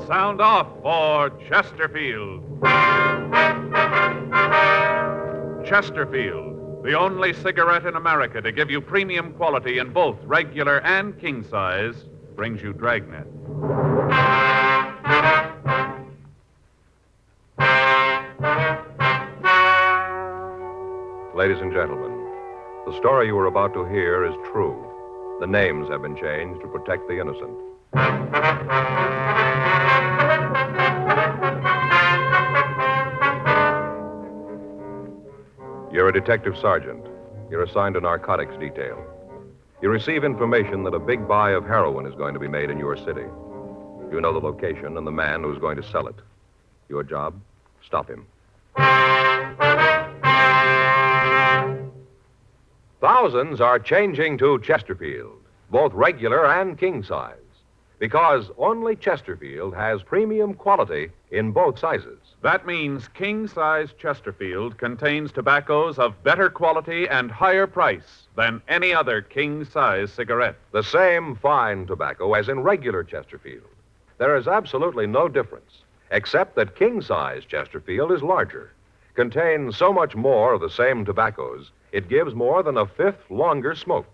sound off for Chesterfield. Chesterfield, the only cigarette in America to give you premium quality in both regular and king size, brings you Dragnet. Ladies and gentlemen, the story you are about to hear is true. The names have been changed to protect the innocent. You're a detective sergeant. You're assigned to narcotics detail. You receive information that a big buy of heroin is going to be made in your city. You know the location and the man who's going to sell it. Your job? Stop him. Thousands are changing to Chesterfield, both regular and king size, because only Chesterfield has premium quality in both sizes. That means king-size Chesterfield contains tobaccos of better quality and higher price than any other king-size cigarette. The same fine tobacco as in regular Chesterfield. There is absolutely no difference, except that king-size Chesterfield is larger, contains so much more of the same tobaccos, it gives more than a fifth longer smoke.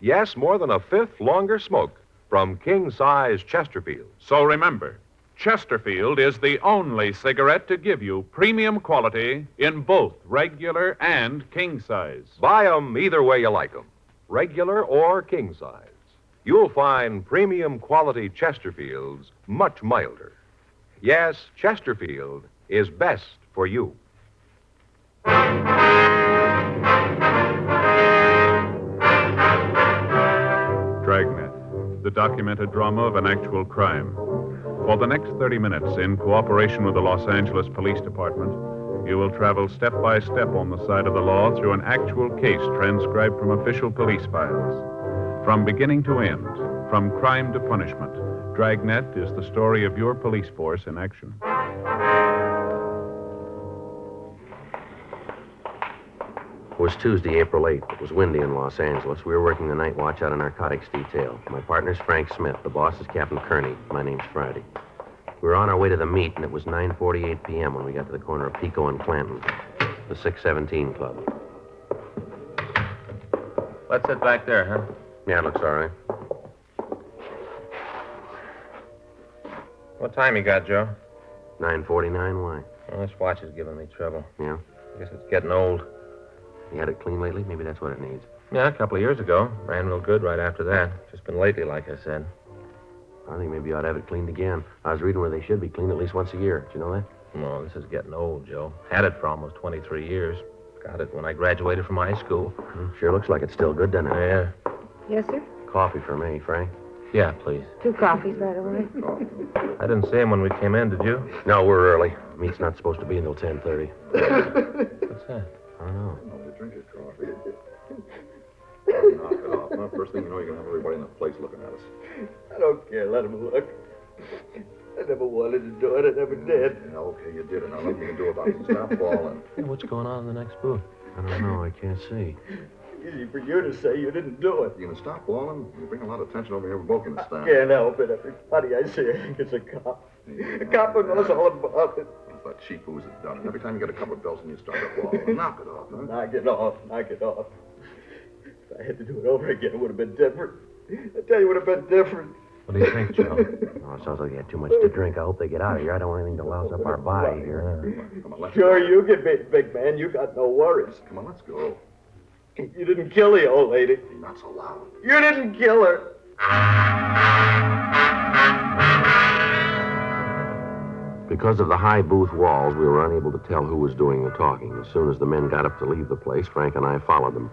Yes, more than a fifth longer smoke from king-size Chesterfield. So remember, Chesterfield is the only cigarette to give you premium quality in both regular and king size. Buy 'em either way you like 'em, regular or king size. You'll find premium quality Chesterfields much milder. Yes, Chesterfield is best for you. Dragnet, the documented drama of an actual crime. For the next 30 minutes, in cooperation with the Los Angeles Police Department, you will travel step by step on the side of the law through an actual case transcribed from official police files. From beginning to end, from crime to punishment, Dragnet is the story of your police force in action. It was Tuesday, April 8th. It was windy in Los Angeles. We were working the night watch out of narcotics detail. My partner's Frank Smith. The boss is Captain Kearney. My name's Friday. We were on our way to the meet, and it was 9:48 p.m. when we got to the corner of Pico and Clanton, the 617 Club. Let's sit back there, huh? Yeah, it looks all right. What time you got, Joe? 9:49, why? Well, this watch is giving me trouble. Yeah? I guess it's getting old. You had it cleaned lately? Maybe that's what it needs. Yeah, a couple of years ago. Ran real good right after that. Just been lately, like I said. I think maybe you ought to have it cleaned again. I was reading where they should be cleaned at least once a year. Did you know that? No, this is getting old, Joe. Had it for almost 23 years. Got it when I graduated from high school. Sure looks like it's still good, doesn't it? Yeah. Yes, sir? Coffee for me, Frank. Yeah, please. 2 coffees right away. I didn't see him when we came in, did you? No, we're early. Meet's not supposed to be until 10:30. What's that? I don't know. Drink your coffee. Knock it off. Well, first thing you know, you're going to have everybody in the place looking at us. I don't care. Let him look. I never wanted to do it. I never did. Yeah, okay, you did it. Now, nothing you can do about it. So stop falling. Hey, what's going on in the next booth? I don't know. I can't see. Easy for you to say you didn't do it. You going to stop falling? You bring a lot of attention over here. We're both going to stand. Can't help it. Everybody I see, I think it's a cop. A cop who knows all about it. But cheap booze has done it. Every time you get a couple of bells and you start to fall. Knock it off, huh? Knock it off. Knock it off. If I had to do it over again, it would have been different. I tell you, it would have been different. What do you think, Joe? Oh, it sounds like you had too much to drink. I hope they get out of here. I don't want anything to louse up our body here. Come on, let's Sure, go. you can be big man. You got no worries. Come on, let's go. You didn't kill the old lady. Not so loud. You didn't kill her. Because of the high booth walls, we were unable to tell who was doing the talking. As soon as the men got up to leave the place, Frank and I followed them.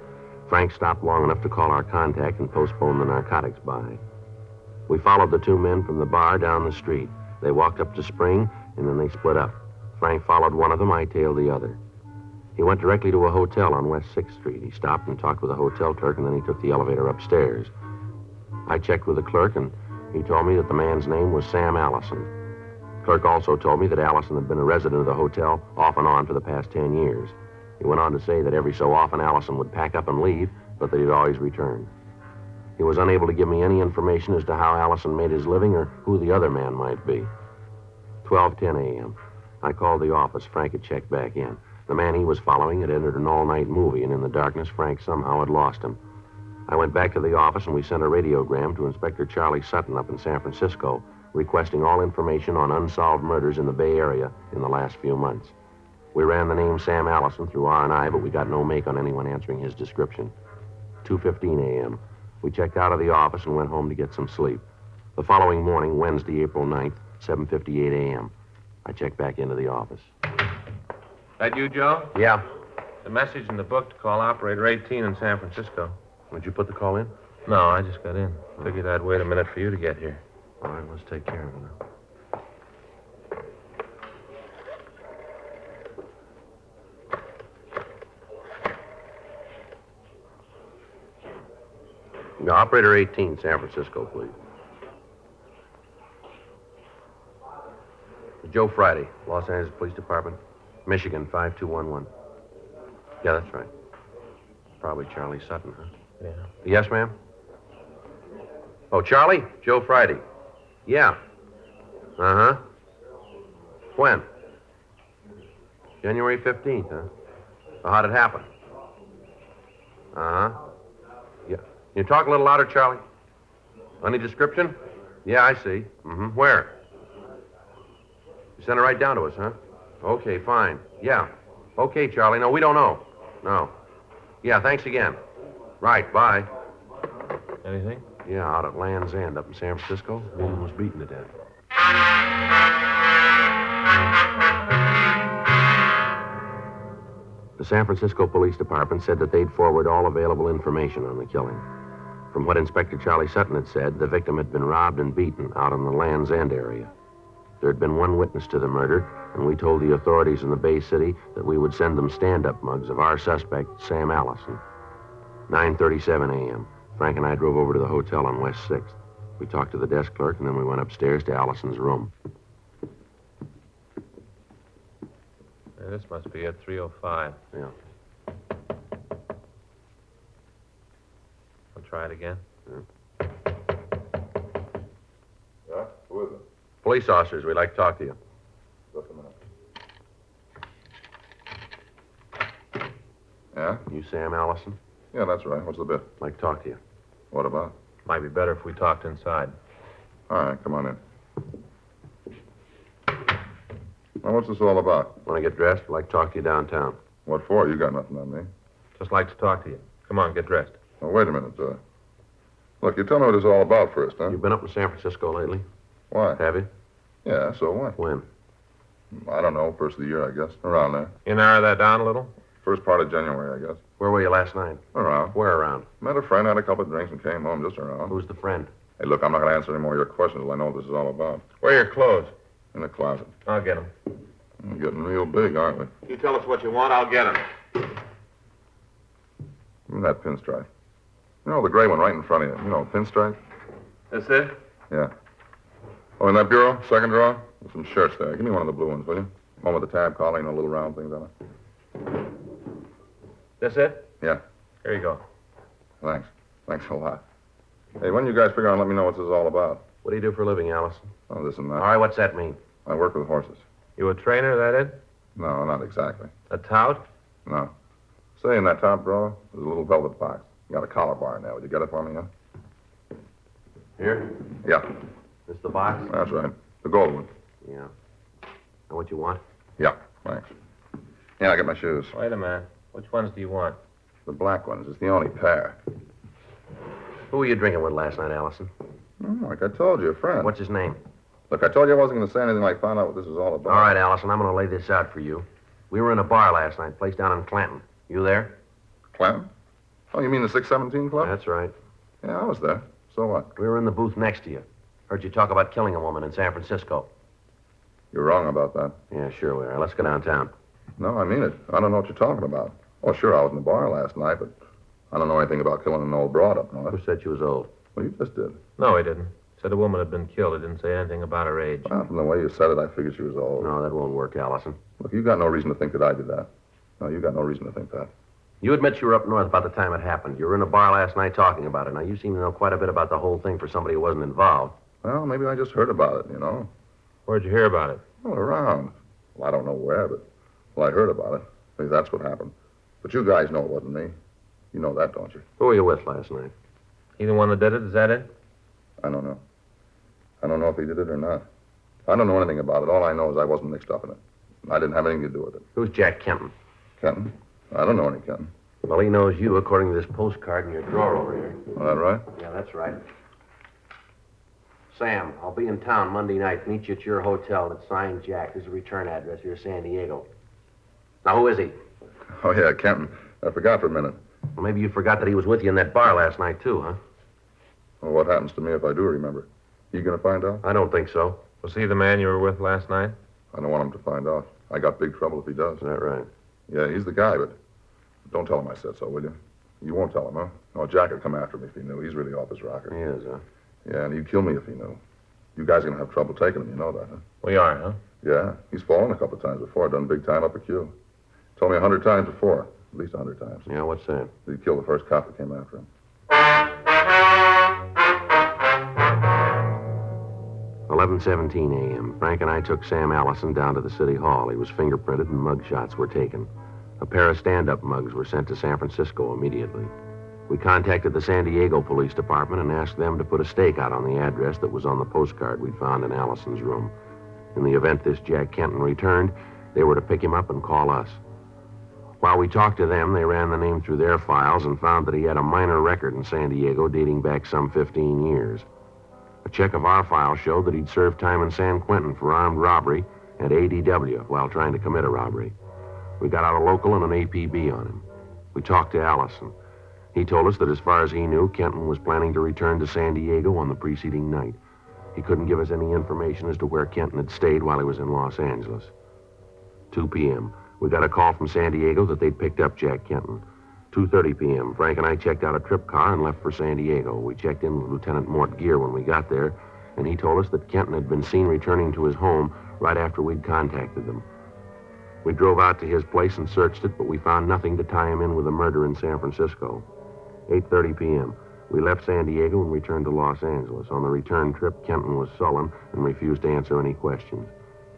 Frank stopped long enough to call our contact and postpone the narcotics buy. We followed the 2 men from the bar down the street. They walked up to Spring, and then they split up. Frank followed one of them, I tailed the other. He went directly to a hotel on West 6th Street. He stopped and talked with a hotel clerk, and then he took the elevator upstairs. I checked with the clerk, and he told me that the man's name was Sam Allison. Clerk also told me that Allison had been a resident of the hotel off and on for the past 10 years. He went on to say that every so often Allison would pack up and leave, but that he'd always return. He was unable to give me any information as to how Allison made his living or who the other man might be. 12:10 a.m. I called the office. Frank had checked back in. The man he was following had entered an all-night movie, and in the darkness, Frank somehow had lost him. I went back to the office, and we sent a radiogram to Inspector Charlie Sutton up in San Francisco, requesting all information on unsolved murders in the Bay Area in the last few months. We ran the name Sam Allison through R&I, but we got no make on anyone answering his description. 2:15 a.m. We checked out of the office and went home to get some sleep. The following morning, Wednesday, April 9th, 7:58 a.m., I checked back into the office. That you, Joe? Yeah. The message in the book to call Operator 18 in San Francisco. Did you put the call in? No, I just got in. Figured I'd wait a minute for you to get here. All right, let's take care of it now. Now, Operator 18, San Francisco, please. Joe Friday, Los Angeles Police Department, Michigan, 5211. Yeah, that's right. Probably Charlie Sutton, huh? Yeah. Yes, ma'am? Oh, Charlie? Joe Friday. Yeah. Uh-huh. When? January 15th, huh? Well, how'd it happen? Uh-huh. Yeah. Can you talk a little louder, Charlie? Any description? Yeah, I see. Mm-hmm. Where? You sent it right down to us, huh? Okay, fine. Yeah. Okay, Charlie. No, we don't know. No. Yeah, thanks again. Right, bye. Anything? Yeah, out at Land's End up in San Francisco, a woman was beaten to death. The San Francisco Police Department said that they'd forward all available information on the killing. From what Inspector Charlie Sutton had said, the victim had been robbed and beaten out in the Land's End area. There had been one witness to the murder, and we told the authorities in the Bay City that we would send them stand-up mugs of our suspect, Sam Allison. 9:37 a.m. Frank and I drove over to the hotel on West 6th. We talked to the desk clerk, and then we went upstairs to Allison's room. Yeah, this must be at 3:05. Yeah. I'll try it again. Yeah? Who is it? Police officers, we'd like to talk to you. Just a minute. Yeah? You Sam Allison? Yeah, that's right. What's the bit? I'd like to talk to you. What about? Might be better if we talked inside. All right, come on in. Well, what's this all about? Want to get dressed? I'd like to talk to you downtown. What for? You got nothing on me. Just like to talk to you. Come on, get dressed. Well, wait a minute. Look, you tell me what it's all about first, huh? You been up in San Francisco lately? Why? Have you? Yeah, so what? When? I don't know. First of the year, I guess. Around there. You narrow that down a little? First part of January, I guess. Where were you last night? Around. Where around? Met a friend, had a couple of drinks, and came home just around. Who's the friend? Hey, look, I'm not going to answer any more of your questions till I know what this is all about. Where are your clothes? In the closet. I'll get them. We're getting real big, aren't we? You tell us what you want, I'll get them. Give me that pinstripe. You know, the gray one right in front of you. You know, pinstripe? That's it? Yeah. Oh, in that bureau, second drawer, there's some shirts there. Give me one of the blue ones, will you? One with the tab collar and the little round things on it. This it? Yeah. Here you go. Thanks. Thanks a lot. Hey, when you guys figure out and let me know what this is all about? What do you do for a living, Allison? Oh, this and that. All right, what's that mean? I work with horses. You a trainer, that it? No, not exactly. A tout? No. Say, in that top drawer, there's a little velvet box. You got a collar bar in there. Would you get it for me, huh? Here? Yeah, This the box? that's right. The gold one. Yeah. Know what you want? Yeah, thanks. Yeah, I got my shoes. Wait a minute. Which ones do you want? The black ones. It's the only pair. Who were you drinking with last night, Allison? Oh, like I told you, a friend. What's his name? Look, I told you I wasn't going to say anything like find out what this is all about. All right, Allison, I'm going to lay this out for you. We were in a bar last night, place down in Clanton. You there? Clem? Oh, you mean the 617 Club? That's right. Yeah, I was there. So what? We were in the booth next to you. Heard you talk about killing a woman in San Francisco. You're wrong about that. Yeah, sure we are. Let's go downtown. No, I mean it. I don't know what you're talking about. Oh, sure, I was in the bar last night, but I don't know anything about killing an old broad up north. Who said she was old? Well, you just did. No, he didn't. Said a woman had been killed. He didn't say anything about her age. Well, from the way you said it, I figured she was old. No, that won't work, Allison. Look, you got no reason to think that I did that. No, you got no reason to think that. You admit you were up north about the time it happened. You were in a bar last night talking about it. Now, you seem to know quite a bit about the whole thing for somebody who wasn't involved. Well, maybe I just heard about it, you know. Where'd you hear about it? Well, around. Well, I don't know where, but... Well, I heard about it. Maybe that's what happened. But you guys know it wasn't me. You know that, don't you? Who were you with last night? He the one that did it? Is that it? I don't know. I don't know if he did it or not. I don't know anything about it. All I know is I wasn't mixed up in it. I didn't have anything to do with it. Who's Jack Kenton? Kenton? I don't know any Kenton. Well, he knows you according to this postcard in your drawer over here. Is that right? Yeah, that's right. Sam, I'll be in town Monday night. Meet you at your hotel. It's signed Jack. There's a return address here, San Diego. Now, who is he? Oh, yeah, Kenton. I forgot for a minute. Well, maybe you forgot that he was with you in that bar last night, too, huh? Well, what happens to me if I do remember? You gonna find out? I don't think so. Was he the man you were with last night? I don't want him to find out. I got big trouble if he does. Is that right? Yeah, he's the guy, but don't tell him I said so, will you? You won't tell him, huh? No, Jack would come after me if he knew. He's really off his rocker. He is, huh? Yeah, and he'd kill me if he knew. You guys are gonna have trouble taking him, you know that, huh? We are, huh? Yeah, he's fallen a couple of times before, done big time up at Q. Told me 100 times before, at least 100 times. Yeah, what's that? He killed the first cop that came after him. 11:17 a.m. Frank and I took Sam Allison down to the city hall. He was fingerprinted and mug shots were taken. A pair of stand-up mugs were sent to San Francisco immediately. We contacted the San Diego Police Department and asked them to put a stake out on the address that was on the postcard we'd found in Allison's room. In the event this Jack Kenton returned, they were to pick him up and call us. While we talked to them, they ran the name through their files and found that he had a minor record in San Diego dating back some 15 years. A check of our file showed that he'd served time in San Quentin for armed robbery and ADW while trying to commit a robbery. We got out a local and an APB on him. We talked to Allison. He told us that as far as he knew, Kenton was planning to return to San Diego on the preceding night. He couldn't give us any information as to where Kenton had stayed while he was in Los Angeles. 2 p.m. We got a call from San Diego that they'd picked up Jack Kenton. 2:30 p.m. Frank and I checked out a trip car and left for San Diego. We checked in with Lieutenant Mort Gear when we got there, and he told us that Kenton had been seen returning to his home right after we'd contacted them. We drove out to his place and searched it, but we found nothing to tie him in with a murder in San Francisco. 8:30 p.m. We left San Diego and returned to Los Angeles. On the return trip, Kenton was sullen and refused to answer any questions.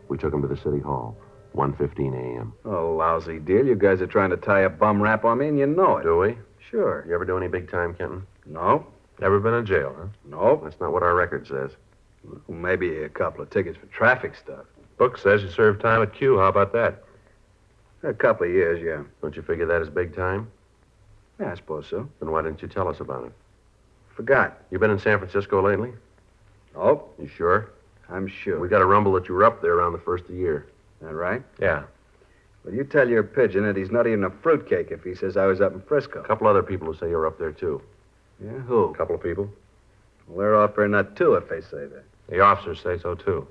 We took him to the city hall. 1:15 a.m. Oh, lousy deal. You guys are trying to tie a bum rap on me, and you know it. Do we? Sure. You ever do any big time, Kenton? No. Never been in jail, huh? Nope. That's not what our record says. Well, maybe a couple of tickets for traffic stuff. Book says you served time at Q. How about that? A couple of years, yeah. Don't you figure that is big time? Yeah, I suppose so. Then why didn't you tell us about it? Forgot. You been in San Francisco lately? Nope. You sure? I'm sure. We got a rumble that you were up there around the first of the year. That right? Yeah. Well, you tell your pigeon that he's not even a fruitcake if he says I was up in Frisco. A couple other people who say you're up there, too. Yeah, who? A couple of people. Well, they're off there not too if they say that. The officers say so, too.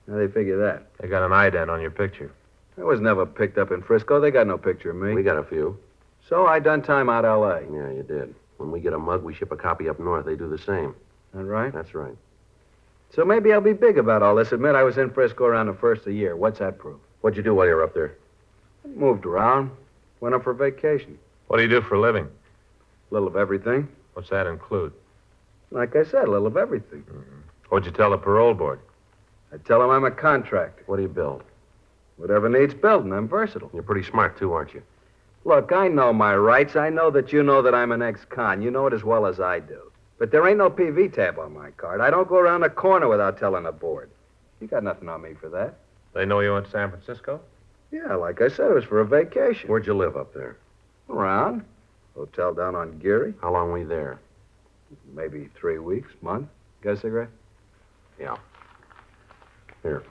How do they figure that? They got an ident on your picture. I was never picked up in Frisco. They got no picture of me. We got a few. So I done time out L.A. Yeah, you did. When we get a mug, we ship a copy up north. They do the same. That right? That's right. So maybe I'll be big about all this. Admit I was in Frisco around the first of the year. What's that prove? What'd you do while you were up there? Moved around. Went up for vacation. What do you do for a living? A little of everything. What's that include? Like I said, a little of everything. What'd you tell the parole board? I tell them I'm a contractor. What do you build? Whatever needs building. I'm versatile. You're pretty smart, too, aren't you? Look, I know my rights. I know that you know that I'm an ex-con. You know it as well as I do. But there ain't no PV tab on my card. I don't go around the corner without telling the board. You got nothing on me for that. They know you went to San Francisco? Yeah, like I said, it was for a vacation. Where'd you live up there? Around. Hotel down on Geary. How long were you there? Maybe 3 weeks, month. Got a cigarette? Yeah. Here.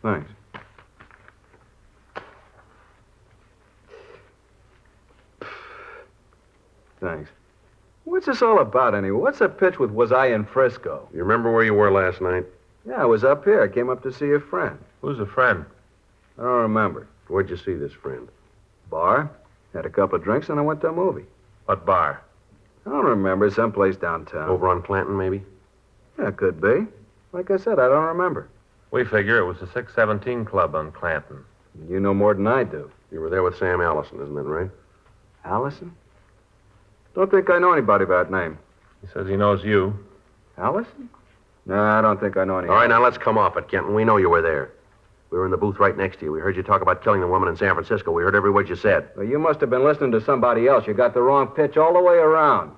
Thanks. Thanks. What's this all about, anyway? What's the pitch with was I in Frisco? You remember where you were last night? Yeah, I was up here. I came up to see a friend. Who's a friend? I don't remember. Where'd you see this friend? Bar. Had a couple of drinks, and I went to a movie. What bar? I don't remember. Someplace downtown. Over on Clanton, maybe? Yeah, could be. Like I said, I don't remember. We figure it was the 617 Club on Clanton. You know more than I do. You were there with Sam Allison, isn't that right? Allison? Don't think I know anybody by that name. He says he knows you. Allison? No, I don't think I know any. All right, now let's come off it, Kenton. We know you were there. We were in the booth right next to you. We heard you talk about killing the woman in San Francisco. We heard every word you said. Well, you must have been listening to somebody else. You got the wrong pitch all the way around.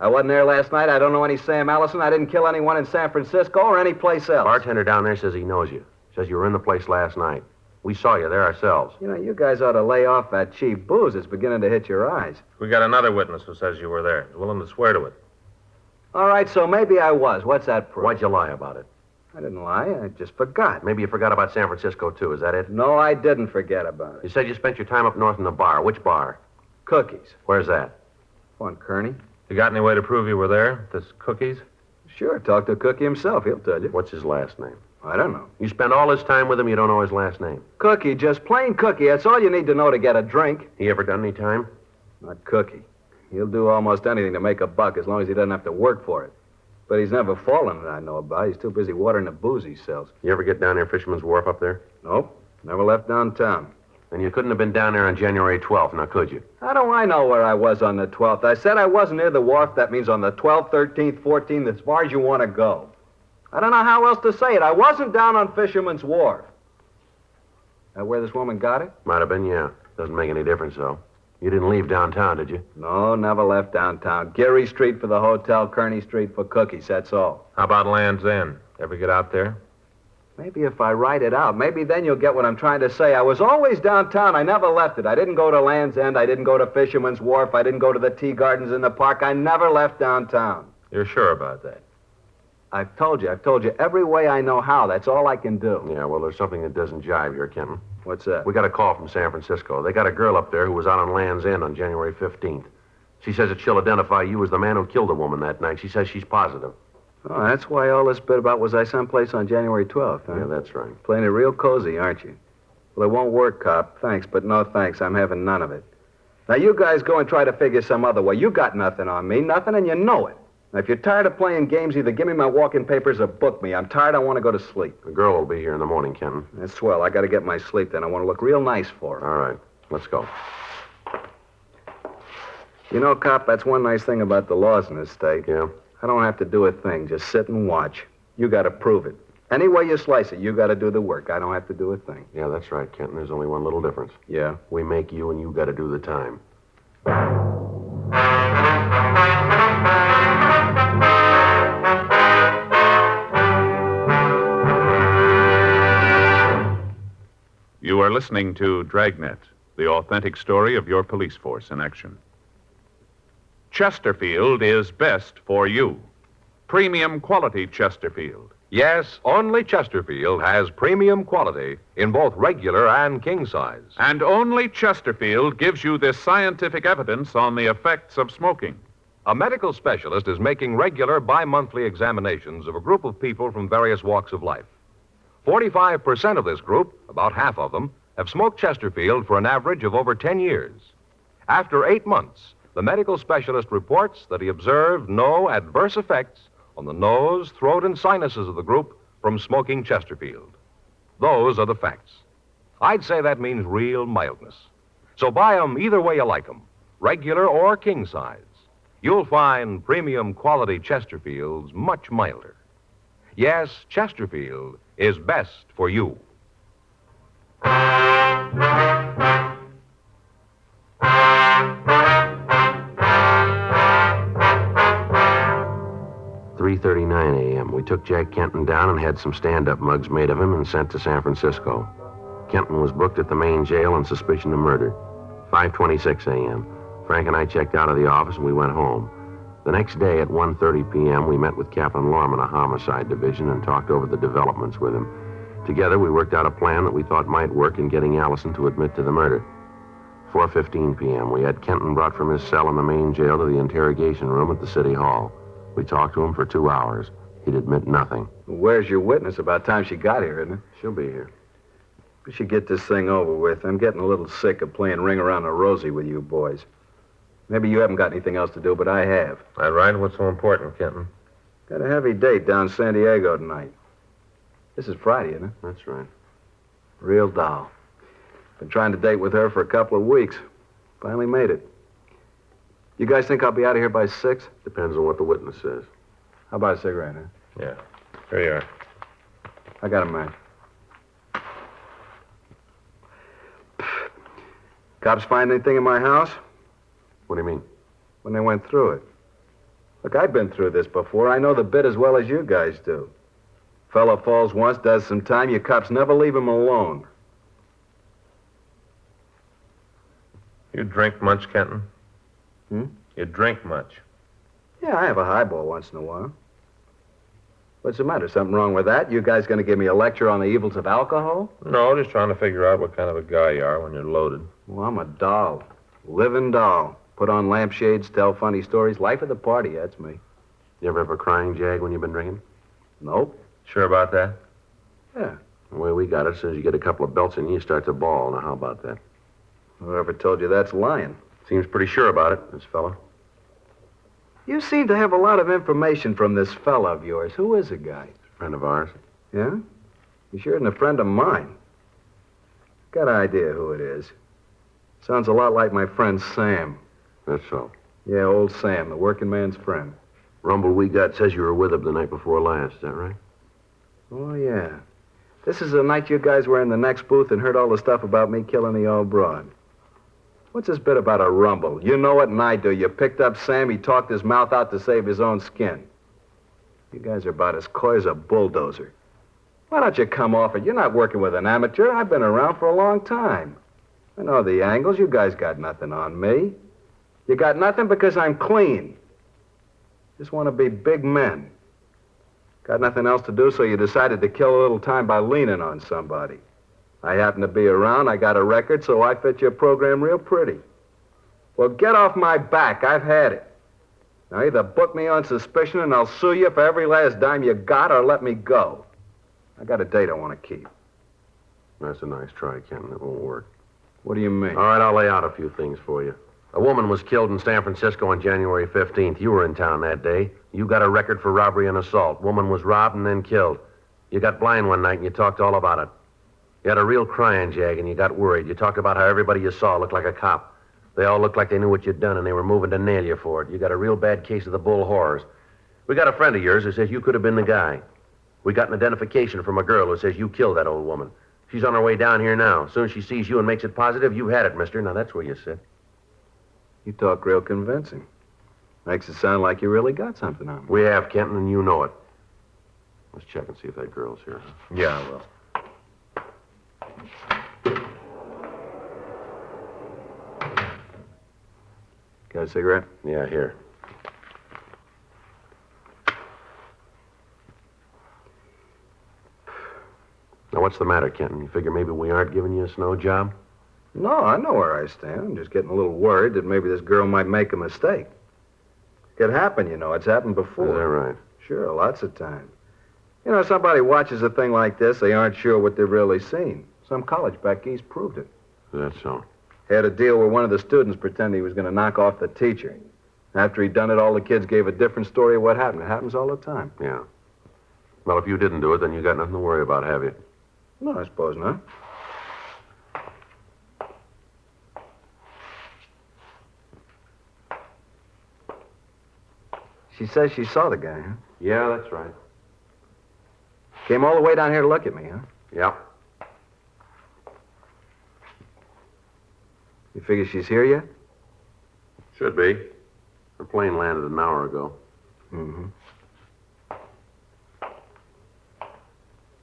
I wasn't there last night. I don't know any Sam Allison. I didn't kill anyone in San Francisco or any place else. Bartender down there says he knows you. Says you were in the place last night. We saw you there ourselves. You know, you guys ought to lay off that cheap booze. It's beginning to hit your eyes. We got another witness who says you were there. He's willing to swear to it. All right, so maybe I was. What's that proof? Why'd you lie about it? I didn't lie. I just forgot. Maybe you forgot about San Francisco, too. Is that it? No, I didn't forget about You it. said you spent your time up north in the bar. Which bar? Cookies. Where's that? On Kearney? You got any way to prove you were there? This Cookies? Sure, talk to Cookie himself. He'll tell you. What's his last name? I don't know. You spend all this time with him, you don't know his last name. Cookie, just plain Cookie. That's all you need to know to get a drink. He ever done any time? Not Cookie. He'll do almost anything to make a buck as long as he doesn't have to work for it. But he's never fallen that I know about. He's too busy watering the booze he sells. You ever get down there, Fisherman's Wharf up there? Nope. Never left downtown. Then you couldn't have been down there on January 12th, now could you? How do I know where I was on the 12th? I said I wasn't near the wharf. That means on the 12th, 13th, 14th, as far as you want to go. I don't know how else to say it. I wasn't down on Fisherman's Wharf. That where this woman got it? Might have been, yeah. Doesn't make any difference, though. You didn't leave downtown, did you? No, never left downtown. Geary Street for the hotel, Kearney Street for Cookies, that's all. How about Land's End? Ever get out there? Maybe if I write it out, maybe then you'll get what I'm trying to say. I was always downtown. I never left it. I didn't go to Land's End. I didn't go to Fisherman's Wharf. I didn't go to the tea gardens in the park. I never left downtown. You're sure about that? I've told you every way I know how. That's all I can do. Yeah, well, there's something that doesn't jive here, Kenton. What's that? We got a call from San Francisco. They got a girl up there who was out on Land's End on January 15th. She says that she'll identify you as the man who killed the woman that night. She says she's positive. Oh, that's why all this bit about was I someplace on January 12th, huh? Yeah, that's right. Playing it real cozy, aren't you? Well, it won't work, cop. Thanks, but no thanks. I'm having none of it. Now, you guys go and try to figure some other way. You got nothing on me, nothing, and you know it. Now, if you're tired of playing games, either give me my walking papers or book me. I'm tired. I want to go to sleep. The girl will be here in the morning, Kenton. That's swell. I got to get my sleep then. I want to look real nice for her. All right, let's go. You know, cop, that's one nice thing about the laws in this state. Yeah? I don't have to do a thing. Just sit and watch. You got to prove it. Any way you slice it, you got to do the work. I don't have to do a thing. Yeah, that's right, Kenton. There's only one little difference. Yeah? We make you, and you got to do the time. You are listening to Dragnet, the authentic story of your police force in action. Chesterfield is best for you. Premium quality Chesterfield. Yes, only Chesterfield has premium quality in both regular and king size. And only Chesterfield gives you this scientific evidence on the effects of smoking. A medical specialist is making regular bi-monthly examinations of a group of people from various walks of life. 45% of this group, about half of them, have smoked Chesterfield for an average of over 10 years. After 8 months, the medical specialist reports that he observed no adverse effects on the nose, throat, and sinuses of the group from smoking Chesterfield. Those are the facts. I'd say that means real mildness. So buy 'em either way you like 'em, regular or king size. You'll find premium quality Chesterfields much milder. Yes, Chesterfield is best for you. 3:39 a.m. We took Jack Kenton down and had some stand-up mugs made of him and sent to San Francisco. Kenton was booked at the main jail on suspicion of murder. 5:26 a.m. Frank and I checked out of the office and we went home. The next day at 1:30 p.m., we met with Captain Lorman of Homicide Division and talked over the developments with him. Together, we worked out a plan that we thought might work in getting Allison to admit to the murder. 4:15 p.m., we had Kenton brought from his cell in the main jail to the interrogation room at the city hall. We talked to him for 2 hours. He'd admit nothing. Where's your witness? About time she got here, isn't it? She'll be here. We should get this thing over with. I'm getting a little sick of playing ring around the rosy with you boys. Maybe you haven't got anything else to do, but I have. That right? What's so important, Kenton? Got a heavy date down San Diego tonight. This is Friday, isn't it? That's right. Real doll. Been trying to date with her for a couple of weeks. Finally made it. You guys think I'll be out of here by 6? Depends on what the witness says. How about a cigarette, huh? Yeah. Here you are. I got a match. Cops find anything in my house? What do you mean? When they went through it. Look, I've been through this before. I know the bit as well as you guys do. Fella falls once, does some time, you cops never leave him alone. You drink much, Kenton? Hmm? You drink much? Yeah, I have a highball once in a while. What's the matter? Something wrong with that? You guys gonna give me a lecture on the evils of alcohol? No, just trying to figure out what kind of a guy you are when you're loaded. Well, I'm a doll. Living doll. Put on lampshades, tell funny stories. Life of the party, that's me. You ever have a crying jag when you've been drinking? Nope. Sure about that? Yeah. The way we got it, as soon as you get a couple of belts in you, you start to bawl. Now, how about that? Whoever told you that's lying? Seems pretty sure about it, this fella. You seem to have a lot of information from this fella of yours. Who is the guy? Friend of ours. Yeah? He sure isn't a friend of mine. Got an idea who it is. Sounds a lot like my friend Sam. That's so. Yeah, old Sam, the working man's friend. Rumble we got says you were with him the night before last. Is that right? Oh, yeah. This is the night you guys were in the next booth and heard all the stuff about me killing the old broad. What's this bit about a rumble? You know it and I do. You picked up Sam, he talked his mouth out to save his own skin. You guys are about as coy as a bulldozer. Why don't you come off it? You're not working with an amateur. I've been around for a long time. I know the angles. You guys got nothing on me. You got nothing because I'm clean. Just want to be big men. Got nothing else to do, so you decided to kill a little time by leaning on somebody. I happen to be around, I got a record, so I fit your program real pretty. Well, get off my back. I've had it. Now, either book me on suspicion and I'll sue you for every last dime you got, or let me go. I got a date I want to keep. That's a nice try, Kenton. It won't work. What do you mean? All right, I'll lay out a few things for you. A woman was killed in San Francisco on January 15th. You were in town that day. You got a record for robbery and assault. Woman was robbed and then killed. You got blind one night and you talked all about it. You had a real crying jag and you got worried. You talked about how everybody you saw looked like a cop. They all looked like they knew what you'd done and they were moving to nail you for it. You got a real bad case of the bull horrors. We got a friend of yours who says you could have been the guy. We got an identification from a girl who says you killed that old woman. She's on her way down here now. As soon as she sees you and makes it positive, you had it, mister. Now, that's where you sit. You talk real convincing. Makes it sound like you really got something on me. We have, Kenton, and you know it. Let's check and see if that girl's here. Yeah, I will. Got a cigarette? Yeah, here. Now, what's the matter, Kenton? You figure maybe we aren't giving you a snow job? No, I know where I stand. I'm just getting a little worried that maybe this girl might make a mistake. Could happen, you know. It's happened before. Is that right? Sure, lots of times. You know, somebody watches a thing like this, they aren't sure what they've really seen. Some college back east proved it. Is that so? Had a deal where one of the students pretended he was going to knock off the teacher. After he'd done it, all the kids gave a different story of what happened. It happens all the time. Yeah. Well, if you didn't do it, then you got nothing to worry about, have you? No, I suppose not. She says she saw the guy, huh? Yeah, that's right. Came all the way down here to look at me, huh? Yeah. You figure she's here yet? Should be. Her plane landed an hour ago. Mm-hmm.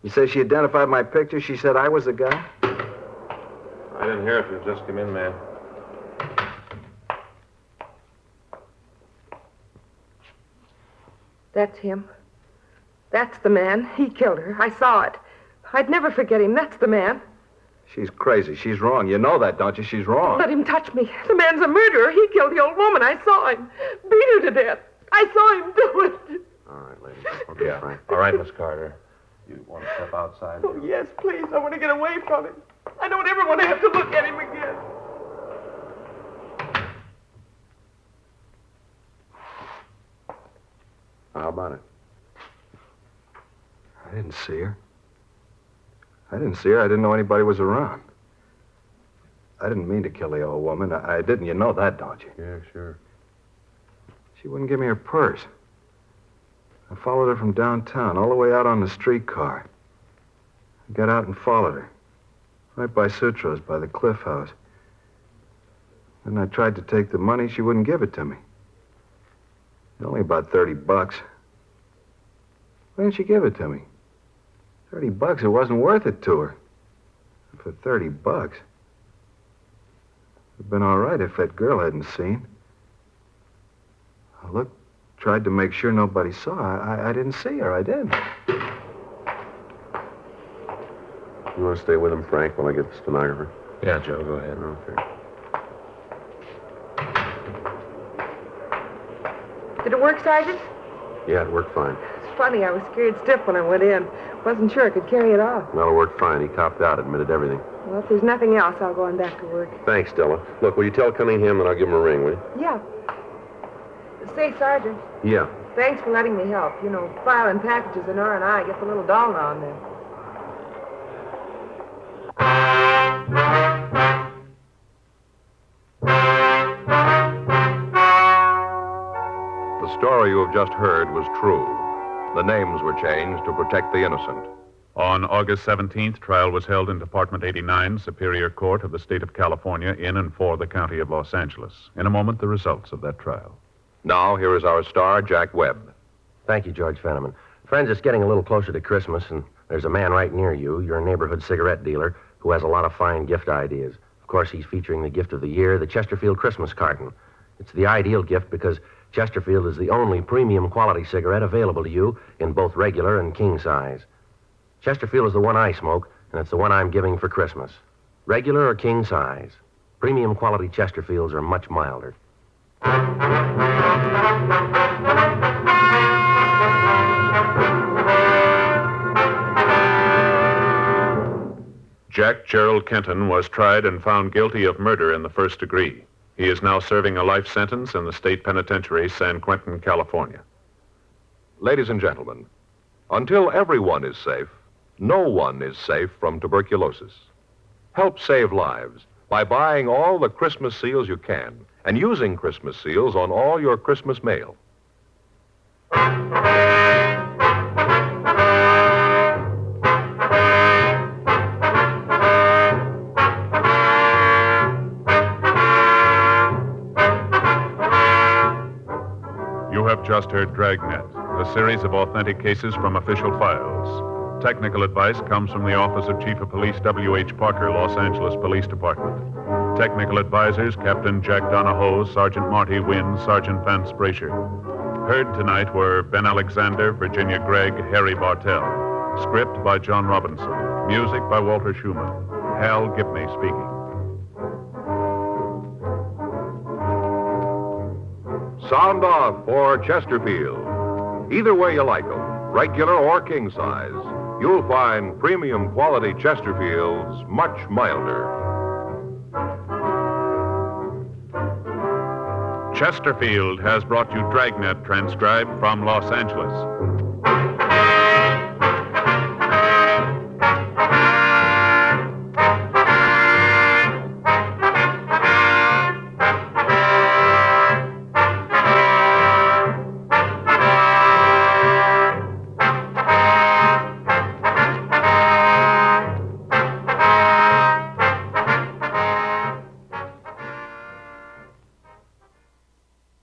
You say she identified my picture? She said I was the guy? I didn't hear if you'd just come in, man. That's him. That's the man. He killed her. I saw it. I'd never forget him. That's the man. She's crazy. She's wrong. You know that, don't you? She's wrong. Let him touch me. The man's a murderer. He killed the old woman. I saw him. Beat her to death. I saw him do it. All right, lady. Okay, Yeah. Frank. All right, Miss Carter. You want to step outside? Oh, yes, please. I want to get away from him. I don't ever want to have to look at him again. How about it? I didn't see her. I didn't know anybody was around. I didn't mean to kill the old woman. I didn't. You know that, don't you? Yeah, sure. She wouldn't give me her purse. I followed her from downtown, all the way out on the streetcar. I got out and followed her. Right by Sutro's, by the Cliff House. When I tried to take the money, she wouldn't give it to me. Only about $30. Why didn't she give it to me? $30, it wasn't worth it to her. For $30. It'd have been all right if that girl hadn't seen. I looked, tried to make sure nobody saw. I didn't see her. I didn't. You want to stay with him, Frank, while I get the stenographer? Yeah, Joe, go ahead. Okay. Did it work, Sergeant? Yeah, it worked fine. It's funny, I was scared stiff when I went in. Wasn't sure I could carry it off. Well, it worked fine. He copped out, admitted everything. Well, if there's nothing else, I'll go on back to work. Thanks, Stella. Look, will you tell Cunningham that I'll give him a ring, will you? Yeah. Say, Sergeant, Yeah. thanks for letting me help. You know, filing packages in R&I gets a little dull now and then. The story you have just heard was true. The names were changed to protect the innocent. On August 17th, trial was held in Department 89, Superior Court of the State of California, in and for the County of Los Angeles. In a moment, the results of that trial. Now, here is our star, Jack Webb. Thank you, George Fenneman. Friends, it's getting a little closer to Christmas, and there's a man right near you, your neighborhood cigarette dealer, who has a lot of fine gift ideas. Of course, he's featuring the gift of the year, the Chesterfield Christmas carton. It's the ideal gift because Chesterfield is the only premium quality cigarette available to you in both regular and king size. Chesterfield is the one I smoke, and it's the one I'm giving for Christmas. Regular or king size. Premium quality Chesterfields are much milder. Jack Gerald Kenton was tried and found guilty of murder in the first degree. He is now serving a life sentence in the state penitentiary, San Quentin, California. Ladies and gentlemen, until everyone is safe, no one is safe from tuberculosis. Help save lives by buying all the Christmas seals you can and using Christmas seals on all your Christmas mail. You have just heard Dragnet, a series of authentic cases from official files. Technical advice comes from the Office of Chief of Police W.H. Parker, Los Angeles Police Department. Technical advisors, Captain Jack Donahoe, Sergeant Marty Wynn, Sergeant Vance Brasher. Heard tonight were Ben Alexander, Virginia Gregg, Harry Bartell. Script by John Robinson. Music by Walter Schumann. Hal Gibney speaking. Sound off for Chesterfield. Either way you like them, regular or king size, you'll find premium quality Chesterfields much milder. Chesterfield has brought you Dragnet, transcribed from Los Angeles.